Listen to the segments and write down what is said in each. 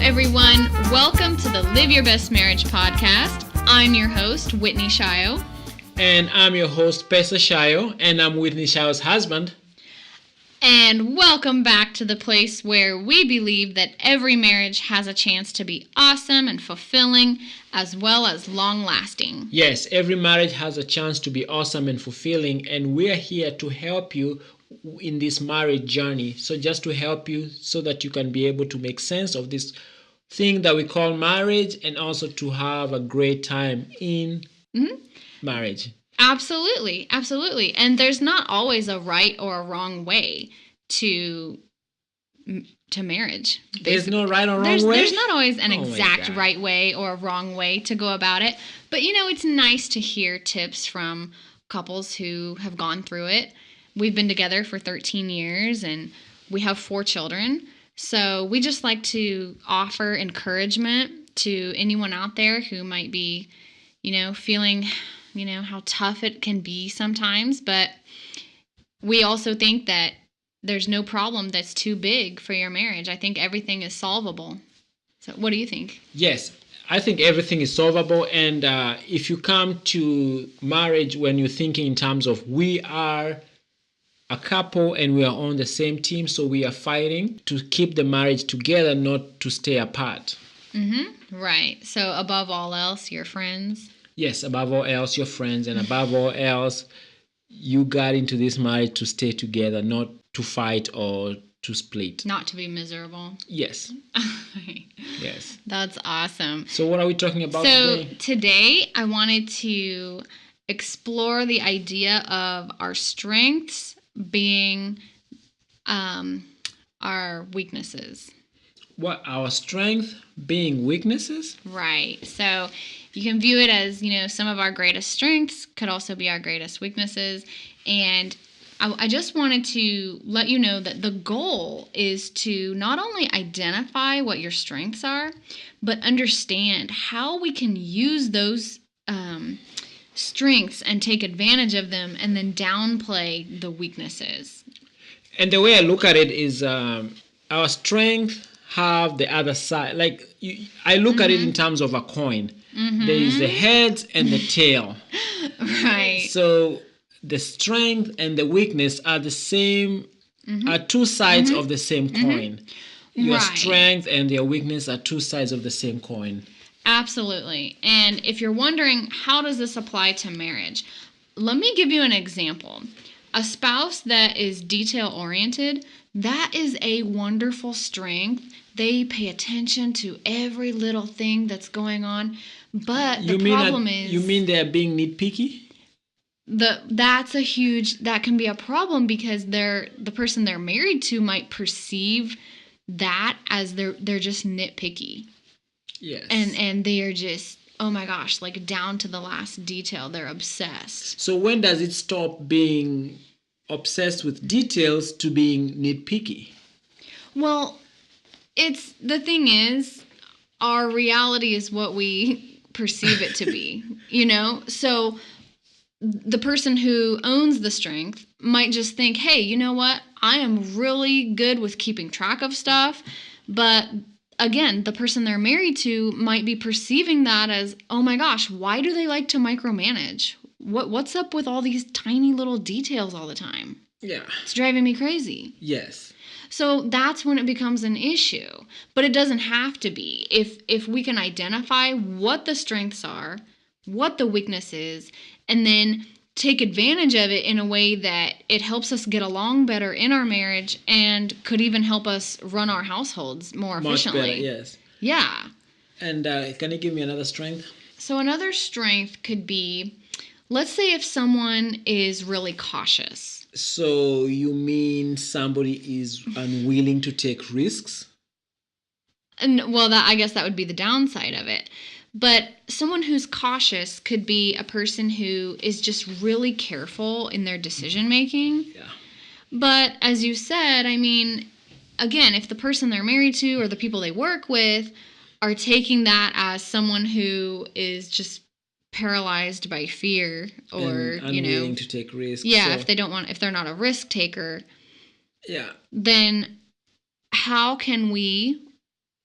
everyone. Welcome to the Live Your Best Marriage podcast. I'm your host, Whitney Shayo. And I'm your host, Pesa Shayo, and I'm Whitney Shayo's husband. And welcome back to the place where we believe that every marriage has a chance to be awesome and fulfilling, as well as long-lasting. Yes, every marriage has a chance to be awesome and fulfilling, and we are here to help you in this marriage journey. So just to help you so that you can be able to make sense of this thing that we call marriage, and also to have a great time in marriage. Absolutely. And there's not always a right or a wrong way to marriage. Basically. There's no right or wrong way? There's not always an exact right way or a wrong way to go about it. But, it's nice to hear tips from couples who have gone through it. We've been together for 13 years and we have 4 children. So we just like to offer encouragement to anyone out there who might be, feeling, how tough it can be sometimes. But we also think that there's no problem that's too big for your marriage. I think everything is solvable. So what do you think? Yes, I think everything is solvable. And if you come to marriage when you're thinking in terms of we are a couple and we are on the same team, so we are fighting to keep the marriage together, not to stay apart. Right. So above all else, you're friends. Yes, above all else, you're friends. And above all else, you got into this marriage to stay together, not to fight or to split. Not to be miserable. Yes. Yes. That's awesome. So what are we talking about today? So today I wanted to explore the idea of our strengths being our weaknesses. What, our strength being weaknesses? Right. So you can view it as, some of our greatest strengths could also be our greatest weaknesses. And I just wanted to let you know that the goal is to not only identify what your strengths are, but understand how we can use those strengths and take advantage of them and then downplay the weaknesses. And the way I look at it is our strength have the other side. I look at it in terms of a coin. There is the head and the tail. Right. So the strength and the weakness are the same, are two sides of the same coin. Your strength and your weakness are two sides of the same coin. Absolutely. And if you're wondering, how does this apply to marriage? Let me give you an example. A spouse that is detail-oriented, that is a wonderful strength. They pay attention to every little thing that's going on. But the problem is... You mean they're being nitpicky? That can be a problem because the person they're married to might perceive that as they're just nitpicky. Yes. And they are just, oh my gosh, down to the last detail. They're obsessed. So when does it stop being obsessed with details to being nitpicky? Well, the thing is, our reality is what we perceive it to be, So the person who owns the strength might just think, hey, you know what? I am really good with keeping track of stuff, but again, the person they're married to might be perceiving that as, oh my gosh, why do they like to micromanage? What's up with all these tiny little details all the time? Yeah. It's driving me crazy. Yes. So that's when it becomes an issue. But it doesn't have to be. If we can identify what the strengths are, what the weakness is, and then take advantage of it in a way that it helps us get along better in our marriage and could even help us run our households more efficiently. Much better, yes. Yeah. And can you give me another strength? So another strength could be, let's say if someone is really cautious. So you mean somebody is unwilling to take risks? I guess that would be the downside of it. But someone who's cautious could be a person who is just really careful in their decision making. Yeah. But as you said, again, if the person they're married to or the people they work with are taking that as someone who is just paralyzed by fear or, and unwilling to take risks. Yeah, so, if they're not a risk taker. Yeah. Then how can we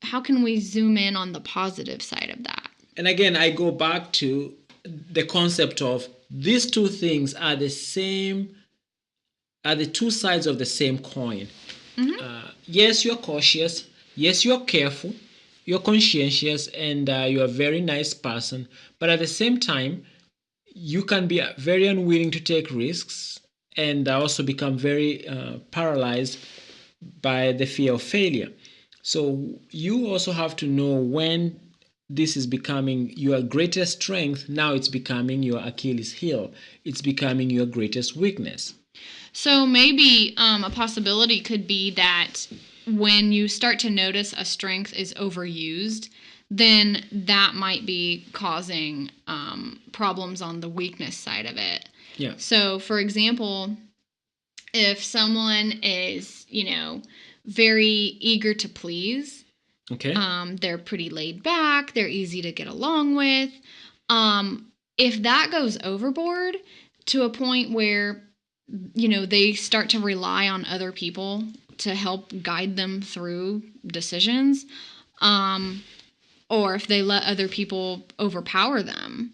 how can we zoom in on the positive side of that? And again, I go back to the concept of these two things are the same, are the two sides of the same coin. Yes, you're cautious. Yes, you're careful. You're conscientious, and you're a very nice person. But at the same time, you can be very unwilling to take risks and also become very paralyzed by the fear of failure. So you also have to know when this is becoming your greatest strength. Now it's becoming your Achilles heel. It's becoming your greatest weakness. So maybe a possibility could be that when you start to notice a strength is overused, then that might be causing problems on the weakness side of it. Yeah. So, for example, if someone is, very eager to please, Okay. they're pretty laid back, they're easy to get along with. If that goes overboard to a point where, they start to rely on other people to help guide them through decisions, or if they let other people overpower them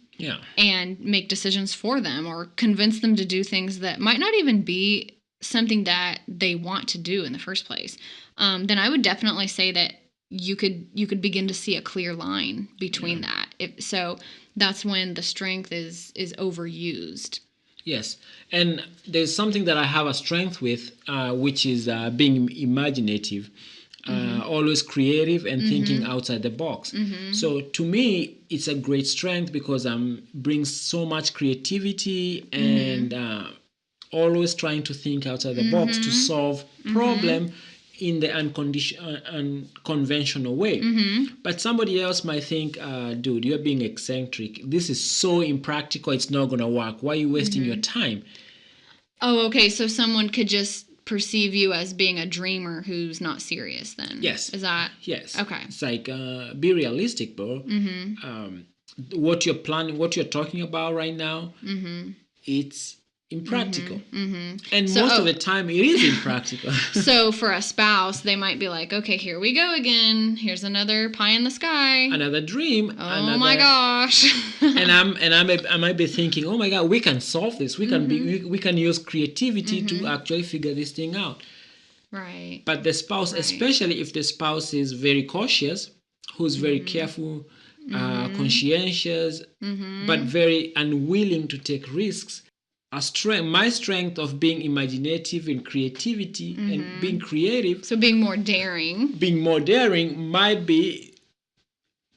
and make decisions for them or convince them to do things that might not even be something that they want to do in the first place, then I would definitely say that you could begin to see a clear line between that. So that's when the strength is overused. Yes, and there's something that I have a strength with, which is being imaginative, always creative and thinking outside the box. So to me, it's a great strength because brings so much creativity and always trying to think outside the box to solve problem in the unconventional way. But somebody else might think, dude, you're being eccentric. This is so impractical. It's not going to work. Why are you wasting your time? Oh, okay. So someone could just perceive you as being a dreamer who's not serious then. Yes. Is that? Yes. Okay. It's like, be realistic, bro. What you're planning, what you're talking about right now, it's impractical. And so, most of the time it is impractical. So for a spouse, they might be like, okay, here we go again. Here's another pie in the sky. Another dream. Oh my gosh. and I might be thinking, oh my God, we can solve this. We can we can use creativity to actually figure this thing out. Right. But the spouse, especially if the spouse is very cautious, who's very careful, conscientious, but very unwilling to take risks, my strength of being imaginative and creativity and being creative. So being more daring. Being more daring might be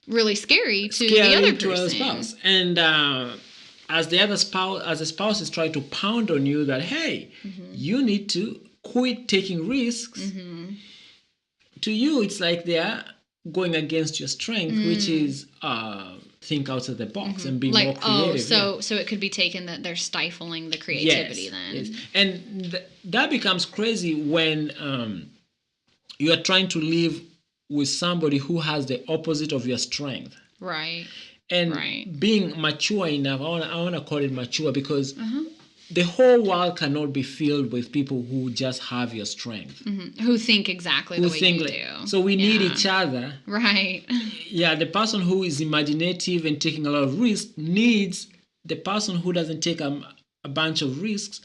really scary to the other person. Spouse. And as the spouse is trying to pound on you that, hey, you need to quit taking risks. To you, it's like they're going against your strength, which is think outside the box and be more creative. So it could be taken that they're stifling the creativity then. Yes. And that becomes crazy when you are trying to live with somebody who has the opposite of your strength. Right. And being mature enough, I want to call it mature because the whole world cannot be filled with people who just have your strength. Who think exactly the way you do. So we need each other. Right. Yeah, the person who is imaginative and taking a lot of risks needs the person who doesn't take a bunch of risks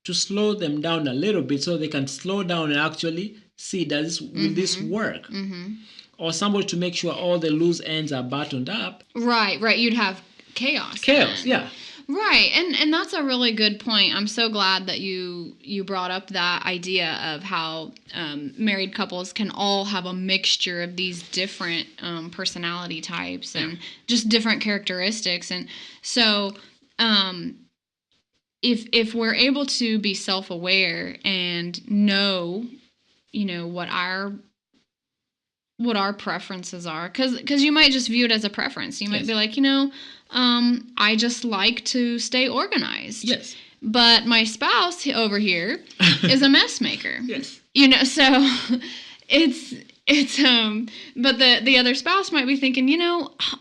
to slow them down a little bit so they can slow down and actually see, will this work? Or somebody to make sure all the loose ends are buttoned up. Right. You'd have chaos. Yeah. Right, and that's a really good point. I'm so glad that you brought up that idea of how married couples can all have a mixture of these different personality types and just different characteristics. And so if we're able to be self-aware and know, what our preferences are, because you might just view it as a preference. You might be like, I just like to stay organized. Yes. But my spouse over here is a mess maker. Yes. So it's but the other spouse might be thinking,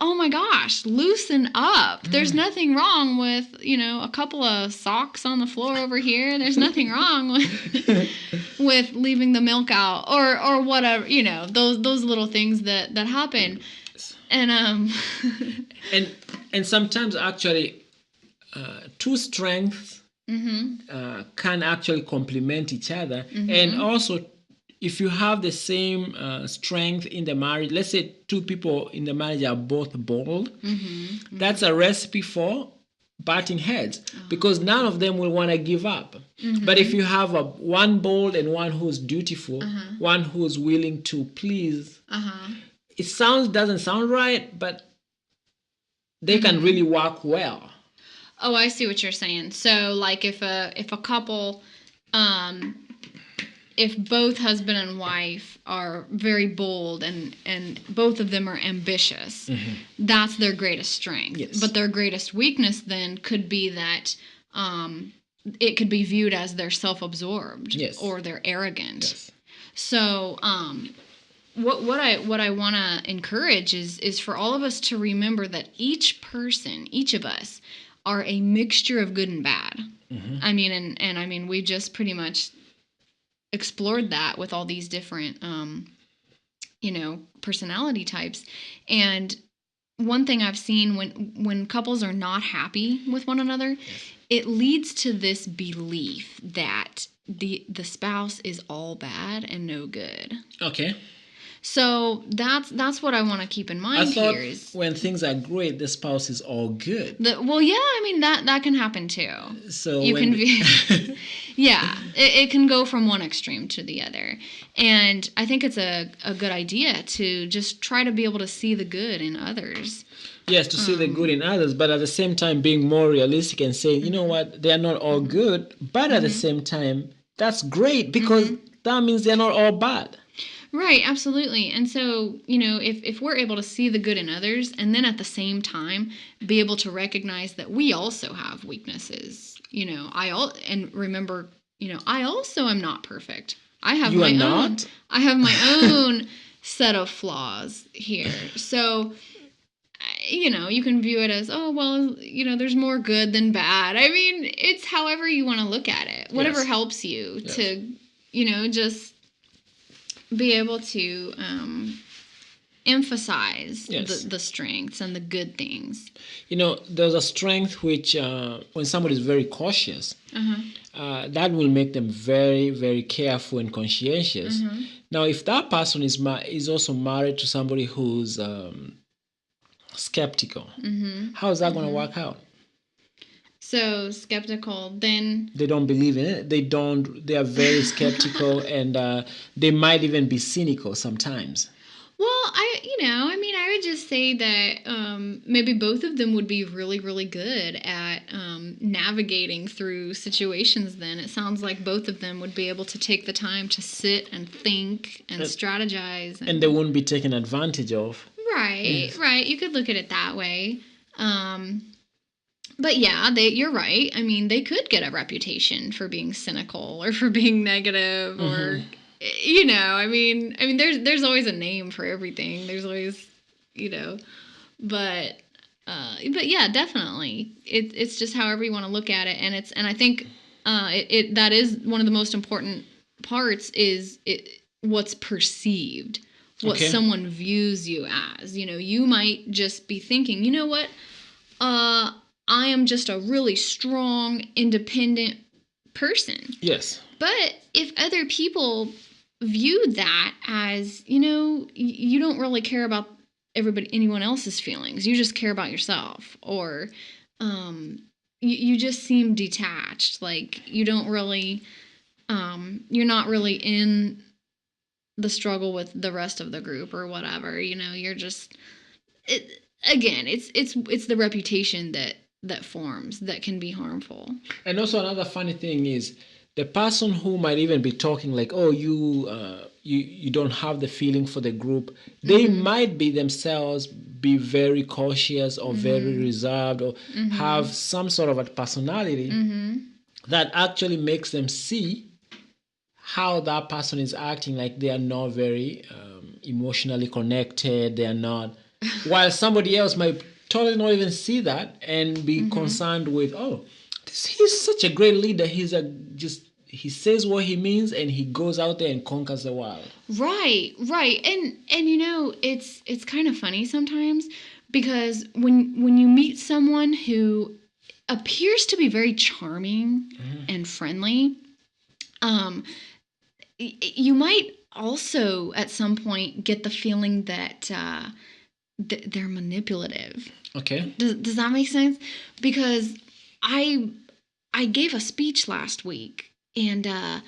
oh my gosh, loosen up. There's nothing wrong with, a couple of socks on the floor over here. There's nothing wrong with with leaving the milk out or whatever, those little things that happen. And and sometimes actually two strengths can actually complement each other. And also, if you have the same strength in the marriage, let's say two people in the marriage are both bold, that's a recipe for butting heads because none of them will want to give up. But if you have one bold and one who's dutiful, one who's willing to please, it doesn't sound right, but they can really work well. Oh, I see what you're saying. So, like, if a couple, if both husband and wife are very bold and both of them are ambitious, that's their greatest strength. Yes. But their greatest weakness then could be that it could be viewed as they're self-absorbed or they're arrogant. Yes. So, what I want to encourage is for all of us to remember that each of us, are a mixture of good and bad. I mean, and I mean, we just pretty much explored that with all these different, personality types. And one thing I've seen when couples are not happy with one another, it leads to this belief that the spouse is all bad and no good. Okay. So that's what I want to keep in mind here. Is when things are great, the spouse is all good. Well, yeah, I mean that can happen too. So you can be, yeah, it can go from one extreme to the other, and I think it's a good idea to just try to be able to see the good in others. Yes, to see the good in others, but at the same time being more realistic and saying, you know what, they are not all good, but at the same time, that's great because that means they're not all bad. Right, absolutely. And so, if we're able to see the good in others and then at the same time be able to recognize that we also have weaknesses, and remember, I also am not perfect. I have my own. I have my own set of flaws here. So, you can view it as, oh, well, there's more good than bad. I mean, it's however you want to look at it. Whatever helps you to, just be able to emphasize the strengths and the good things. There's a strength which, when somebody is very cautious, that will make them very, very careful and conscientious. Now, if that person is also married to somebody who's skeptical, how is that going to work out? So skeptical, then they don't believe in it. They are very skeptical, and they might even be cynical sometimes. Well, I would just say that maybe both of them would be really, really good at navigating through situations. Then it sounds like both of them would be able to take the time to sit and think and strategize, and they wouldn't be taken advantage of. Right, right. You could look at it that way. But yeah, you're right. I mean, they could get a reputation for being cynical or for being negative or, I mean, there's always a name for everything. There's always, but yeah, definitely. It's just however you want to look at it. And I think that is one of the most important parts is what's perceived, what someone views you as. You might just be thinking, you know what, I am just a really strong, independent person. Yes. But if other people view that as, you don't really care about anyone else's feelings. You just care about yourself. Or you just seem detached. Like you don't really, you're not really in the struggle with the rest of the group or whatever. You're just, it's the reputation that forms that can be harmful. And also another funny thing is the person who might even be talking like, oh, you don't have the feeling for the group, they might be themselves be very cautious or very reserved or have some sort of a personality that actually makes them see how that person is acting, like they are not very emotionally connected. They are not. While somebody else might totally not even see that and be concerned with, oh, he's such a great leader. He says what he means and he goes out there and conquers the world. Right. And you know, it's kind of funny sometimes because when you meet someone who appears to be very charming and friendly, you might also at some point get the feeling that they're manipulative. Okay. Does that make sense? Because I gave a speech last week, and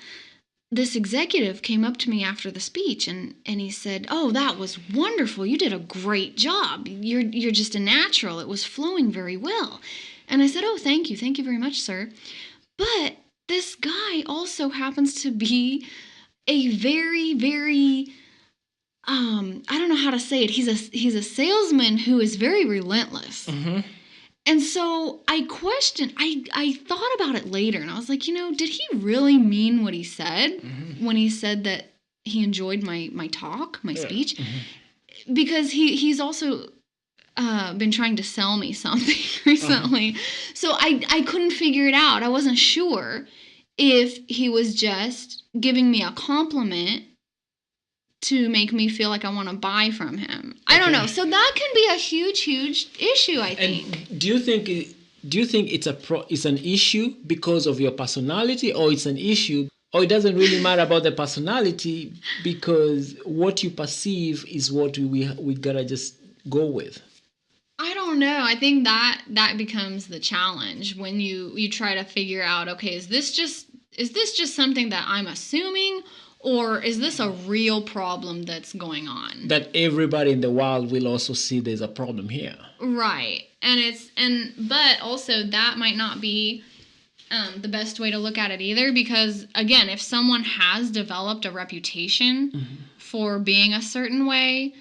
this executive came up to me after the speech, and he said, "Oh, that was wonderful. You did a great job. You're just a natural. It was flowing very well." And I said, "Oh, thank you very much, sir." But this guy also happens to be a very, very I don't know how to say it. He's a salesman who is very relentless. And so I questioned, I thought about it later, and I was like, you know, did he really mean what he said when he said that he enjoyed my talk, my speech? Because he's also been trying to sell me something recently. So I couldn't figure it out. I wasn't sure if he was just giving me a compliment to make me feel like I want to buy from him. I don't know. So that can be a huge issue, I think. And do you think it's an issue because of your personality, or it's an issue, or it doesn't really matter about the personality because what you perceive is what we gotta just go with? I don't know. I think that becomes the challenge when you try to figure out, okay, is this just something that I'm assuming, or is this a real problem that's going on? That everybody in the world will also see there's a problem here. Right. But also that might not be the best way to look at it either, because again, if someone has developed a reputation for being a certain way,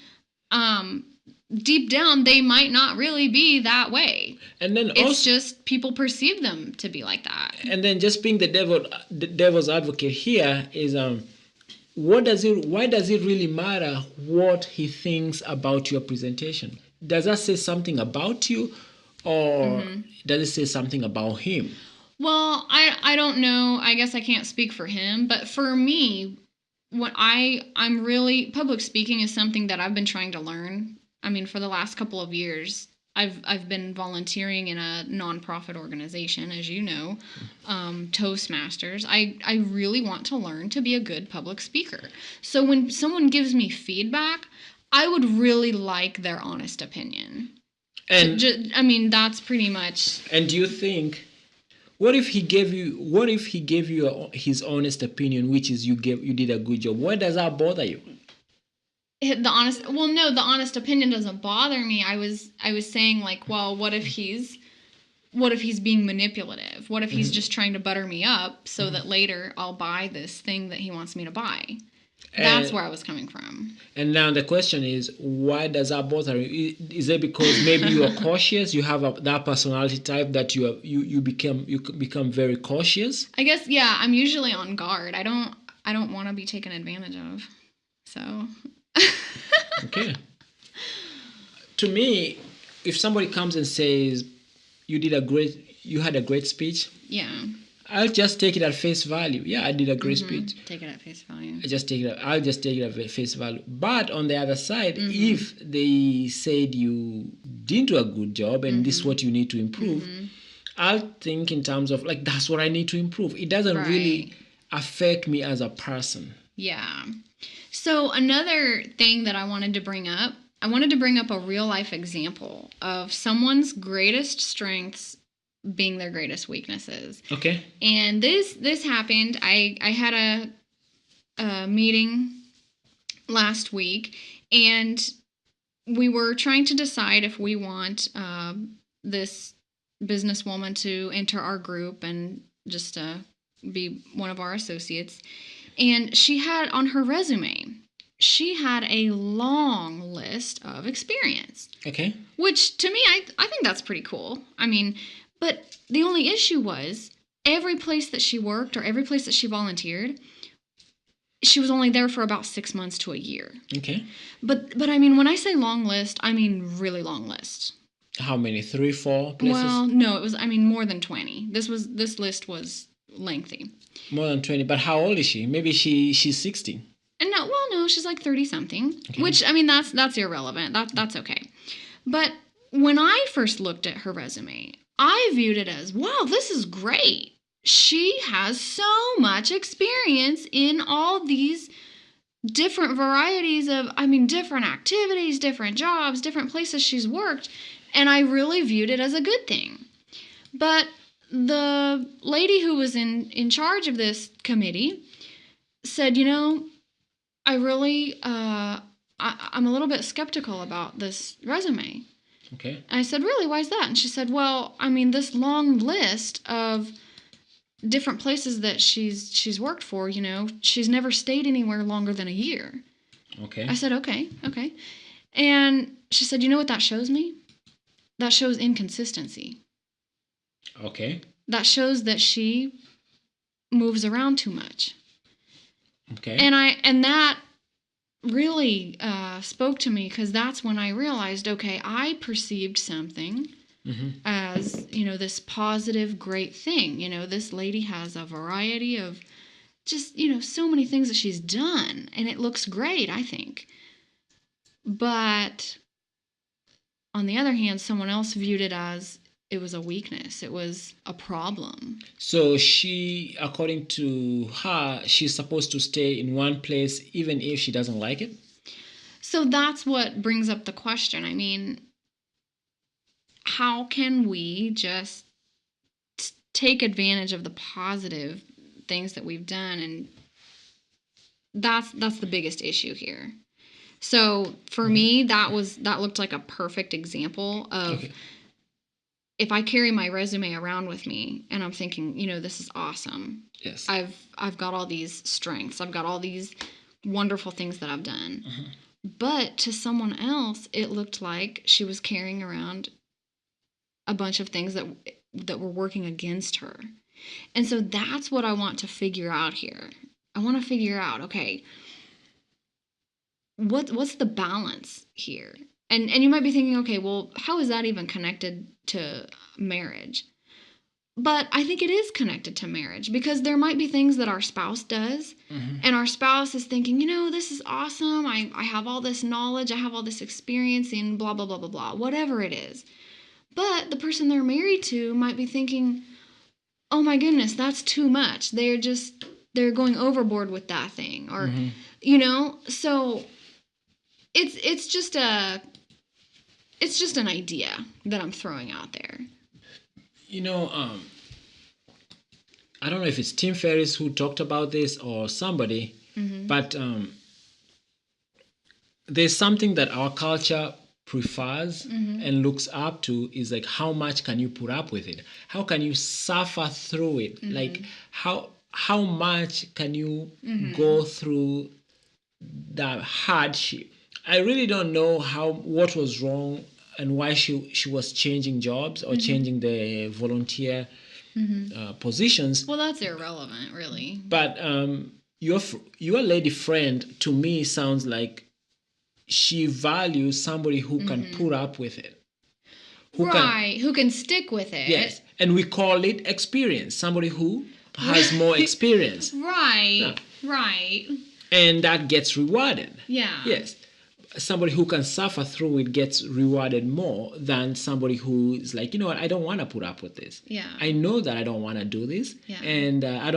deep down they might not really be that way. And then it's just people perceive them to be like that. And then just being the devil's advocate here is why does it really matter what he thinks about your presentation? Does that say something about you, or does it say something about him? Well, I don't know. I guess I can't speak for him, but for me, what I'm really, public speaking is something that I've been trying to learn. I mean, for the last couple of years, I've been volunteering in a nonprofit organization, as you know, Toastmasters. I really want to learn to be a good public speaker. So when someone gives me feedback, I would really like their honest opinion. And I mean, that's pretty much. And do you think, what if he gave you his honest opinion, which is you did a good job? Why does that bother you? The honest opinion doesn't bother me. I was saying, like, well, what if he's being manipulative? What if he's just trying to butter me up so that later I'll buy this thing that he wants me to buy? That's where I was coming from. And now the question is, why does that bother you? Is it because maybe you are cautious? You have that personality type that you become very cautious? I guess, yeah. I'm usually on guard. I don't want to be taken advantage of. So. Okay. To me, if somebody comes and says you had a great speech, yeah, I'll just take it at face value. Yeah, I did a great speech. Take it at face value. I'll just take it at face value. But on the other side, if they said you didn't do a good job and this is what you need to improve, I'll think in terms of, like, that's what I need to improve. It doesn't really affect me as a person. Yeah. So another thing that I wanted to bring up a real life example of someone's greatest strengths being their greatest weaknesses. Okay. And this happened. I had a meeting last week, and we were trying to decide if we want this businesswoman to enter our group and just be one of our associates. And she had on her resume, she had a long list of experience. Okay. Which to me, I think that's pretty cool. I mean, but the only issue was every place that she worked or every place that she volunteered, she was only there for about 6 months to a year. Okay. But I mean, when I say long list, I mean really long list. How many? 3, 4 places? Well, no, it was, I mean, more than 20. This list was lengthy. More than 20. But how old is she? Maybe she's 60. And no, she's like 30 something, Okay. which, I mean, that's irrelevant. That's okay. But when I first looked at her resume, I viewed it as, wow, this is great. She has so much experience in all these different varieties of, I mean, different activities, different jobs, different places she's worked. And I really viewed it as a good thing. But the lady who was in charge of this committee said, I really, I'm a little bit skeptical about this resume. Okay. And I said, really, why is that? And she said, well, I mean, this long list of different places that she's worked for, she's never stayed anywhere longer than a year. Okay. I said, okay. And she said, you know what that shows me? That shows inconsistency. Okay. That shows that she moves around too much. Okay. And that really spoke to me, because that's when I realized, okay, I perceived something as, this positive, great thing. This lady has a variety of just, so many things that she's done, and it looks great, I think. But on the other hand, someone else viewed it as it was a weakness. It was a problem. So she, according to her, she's supposed to stay in one place even if she doesn't like it? So that's what brings up the question. I mean, how can we just take advantage of the positive things that we've done? And that's the biggest issue here. So for me, that looked like a perfect example of, if I carry my resume around with me and I'm thinking, this is awesome. Yes. I've got all these strengths. I've got all these wonderful things that I've done. But to someone else, it looked like she was carrying around a bunch of things that were working against her. And so that's what I want to figure out here. I want to figure out, okay, what's the balance here? And you might be thinking, okay, well, how is that even connected to marriage? But I think it is connected to marriage, because there might be things that our spouse does, and our spouse is thinking, this is awesome. I have all this knowledge. I have all this experience in blah, blah, blah, blah, blah, whatever it is. But the person they're married to might be thinking, oh my goodness, that's too much. They're going overboard with that thing, or, so it's just an idea that I'm throwing out there. I don't know if it's Tim Ferriss who talked about this or somebody, but there's something that our culture prefers and looks up to, is like, how much can you put up with it? How can you suffer through it? Like, how much can you go through that hardship? I really don't know what was wrong and why she was changing jobs or changing the volunteer positions. Well, that's irrelevant, really. But your lady friend, to me, sounds like she values somebody who can put up with it. Who can stick with it. Yes, and we call it experience. Somebody who has more experience. Right. And that gets rewarded. Yeah. Yes. Somebody who can suffer through it gets rewarded more than somebody who is like, I don't want to put up with this. Yeah. I know that I don't want to do this. Yeah. And I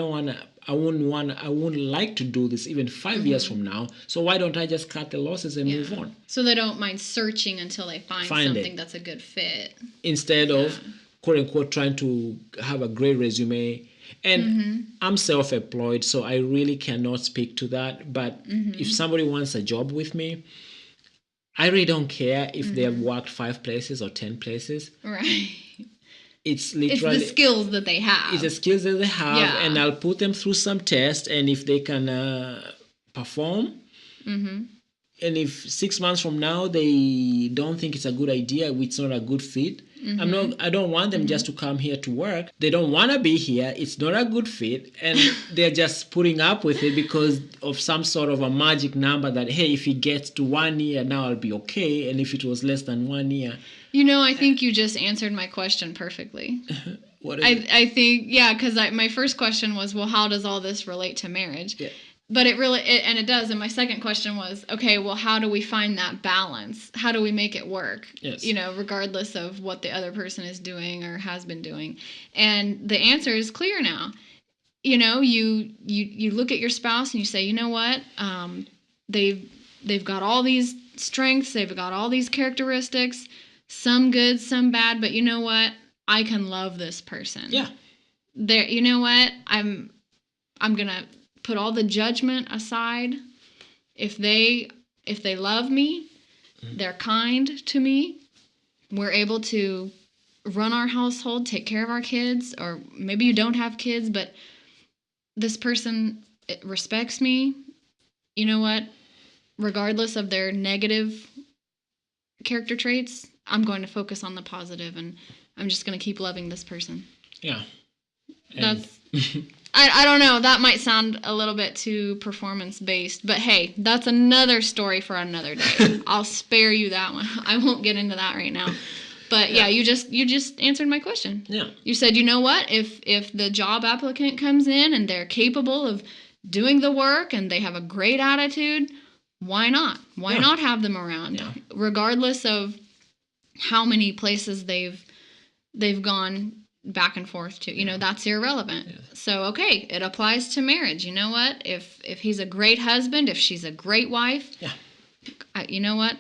wouldn't like to do this even 5 years from now. So why don't I just cut the losses and move on? So they don't mind searching until they find something that's a good fit. Instead of, quote unquote, trying to have a great resume. And I'm self-employed, so I really cannot speak to that. But if somebody wants a job with me, I really don't care if they have worked 5 places or 10 places. Right. It's literally... It's the skills that they have. It's the skills that they have, and I'll put them through some tests, and if they can perform, And if 6 months from now they don't think it's a good idea, it's not a good fit, I don't want them just to come here to work. They don't want to be here. It's not a good fit, and they're just putting up with it because of some sort of a magic number that, hey, if it gets to 1 year, now I'll be okay. And if it was less than 1 year, I think you just answered my question perfectly. what is it? I think, yeah, because my first question was, well, how does all this relate to marriage? Yeah. But it does. And my second question was, okay, well, how do we find that balance? How do we make it work? Yes. Regardless of what the other person is doing or has been doing. And the answer is clear now. You look at your spouse and you say, you know what? They've got all these strengths. They've got all these characteristics, some good, some bad. But you know what? I can love this person. Yeah. You know what? I'm going to put all the judgment aside. If they love me, they're kind to me, we're able to run our household, take care of our kids, or maybe you don't have kids, but this person respects me. You know what? Regardless of their negative character traits, I'm going to focus on the positive, and I'm just going to keep loving this person. Yeah. That's I don't know. That might sound a little bit too performance-based, but hey, that's another story for another day. I'll spare you that one. I won't get into that right now. But yeah, you just answered my question. Yeah. You said, you know what? If the job applicant comes in and they're capable of doing the work and they have a great attitude, why not? Why not have them around? Yeah. Regardless of how many places they've gone back and forth to, that's irrelevant. Yeah. So, okay, it applies to marriage. You know what? If he's a great husband, if she's a great wife, you know what?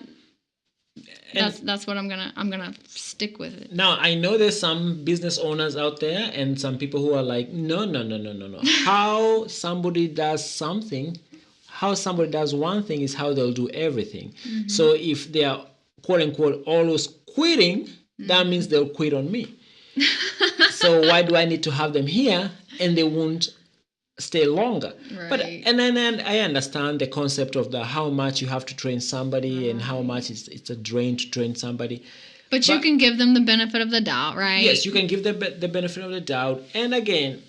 That's what I'm gonna stick with it. Now, I know there's some business owners out there and some people who are like, no. How somebody does one thing is how they'll do everything. Mm-hmm. So if they are, quote unquote, always quitting, that means they'll quit on me. So why do I need to have them here and they won't stay longer? Right. But and I understand the concept of how much you have to train somebody and how much it's a drain to train somebody. But you can give them the benefit of the doubt, right? Yes, you can give them the benefit of the doubt. And again,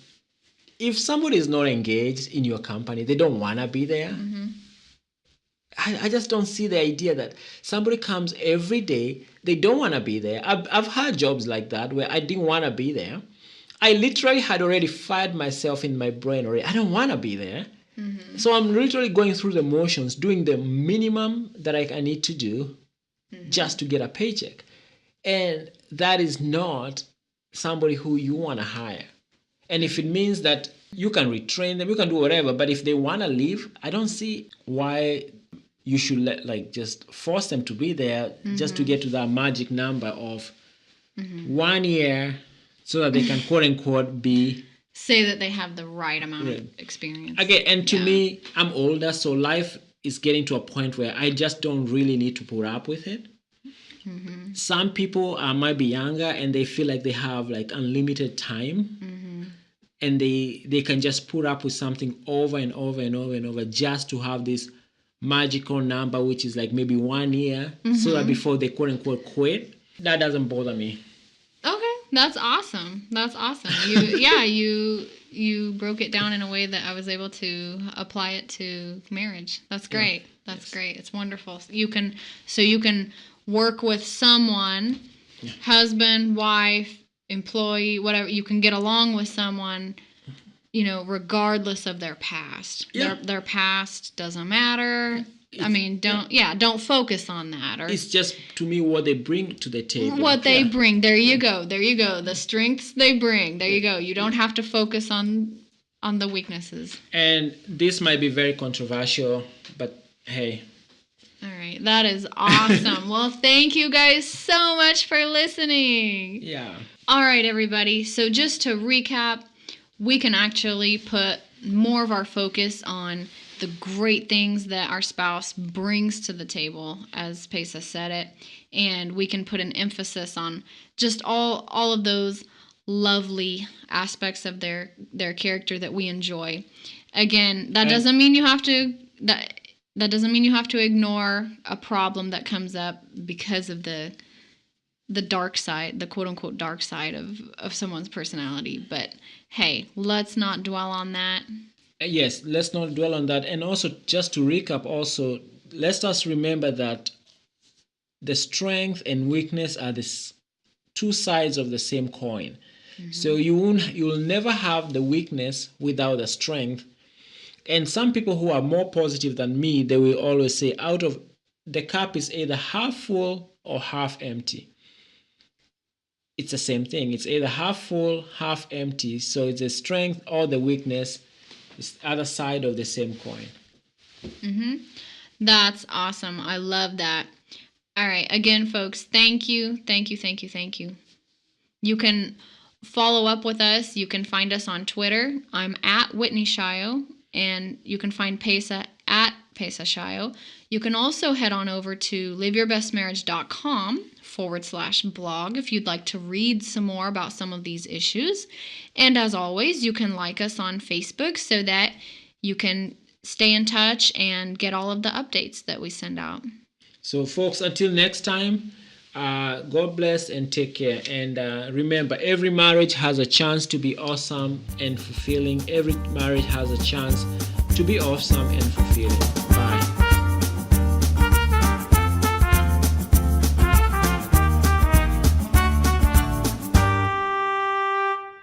if somebody is not engaged in your company, they don't want to be there. Mm-hmm. I just don't see the idea that somebody comes every day, they don't want to be there. I've had jobs like that where I didn't want to be there. I literally had already fired myself in my brain already. I don't want to be there. Mm-hmm. So I'm literally going through the motions, doing the minimum that I need to do just to get a paycheck. And that is not somebody who you want to hire. And if it means that you can retrain them, you can do whatever, but if they want to leave, I don't see why you should just force them to be there just to get to that magic number of 1 year so that they can quote unquote say that they have the right amount of experience. Again, and to me, I'm older, so life is getting to a point where I just don't really need to put up with it. Mm-hmm. Some people might be younger and they feel like they have unlimited time, and they can just put up with something over and over and over and over just to have this magical number, which is maybe 1 year, so that before they quote unquote quit. That doesn't bother me. Okay, that's awesome. You broke it down in a way that I was able to apply it to marriage. That's great. That's great. It's wonderful. You can work with someone, husband, wife, employee, whatever. You can get along with someone, regardless of their past. Yeah. Their past doesn't matter. Don't focus on that. It's just, to me, what they bring to the table. What they bring. There you go. The strengths they bring. There you go. You don't have to focus on the weaknesses. And this might be very controversial, but hey. All right. That is awesome. Well, thank you guys so much for listening. Yeah. All right, everybody. So just to recap, we can actually put more of our focus on the great things that our spouse brings to the table, as Pesa said it, and we can put an emphasis on just all of those lovely aspects of their character that we enjoy. Again, that doesn't mean you have to. That doesn't mean you have to ignore a problem that comes up because of the dark side, the quote unquote dark side of someone's personality. But hey, let's not dwell on that. Yes, let's not dwell on that. And also, just to recap, also, let us remember that the strength and weakness are the two sides of the same coin. So you'll never have the weakness without the strength. And some people who are more positive than me, they will always say, out of the cup is either half full or half empty. It's the same thing. It's either half full, half empty. So it's the strength or the weakness. It's the other side of the same coin. That's awesome. I love that. All right. Again, folks, thank you. Thank you. Thank you. Thank you. You can follow up with us. You can find us on Twitter. I'm at Whitney Shayo, and you can find Pesa at Pesa Shayo. You can also head on over to liveyourbestmarriage.com/blog if you'd like to read some more about some of these issues. And as always, you can like us on Facebook so that you can stay in touch and get all of the updates that we send out. So, folks, until next time, God bless and take care. And remember, every marriage has a chance to be awesome and fulfilling. Every marriage has a chance to be awesome and fulfilling.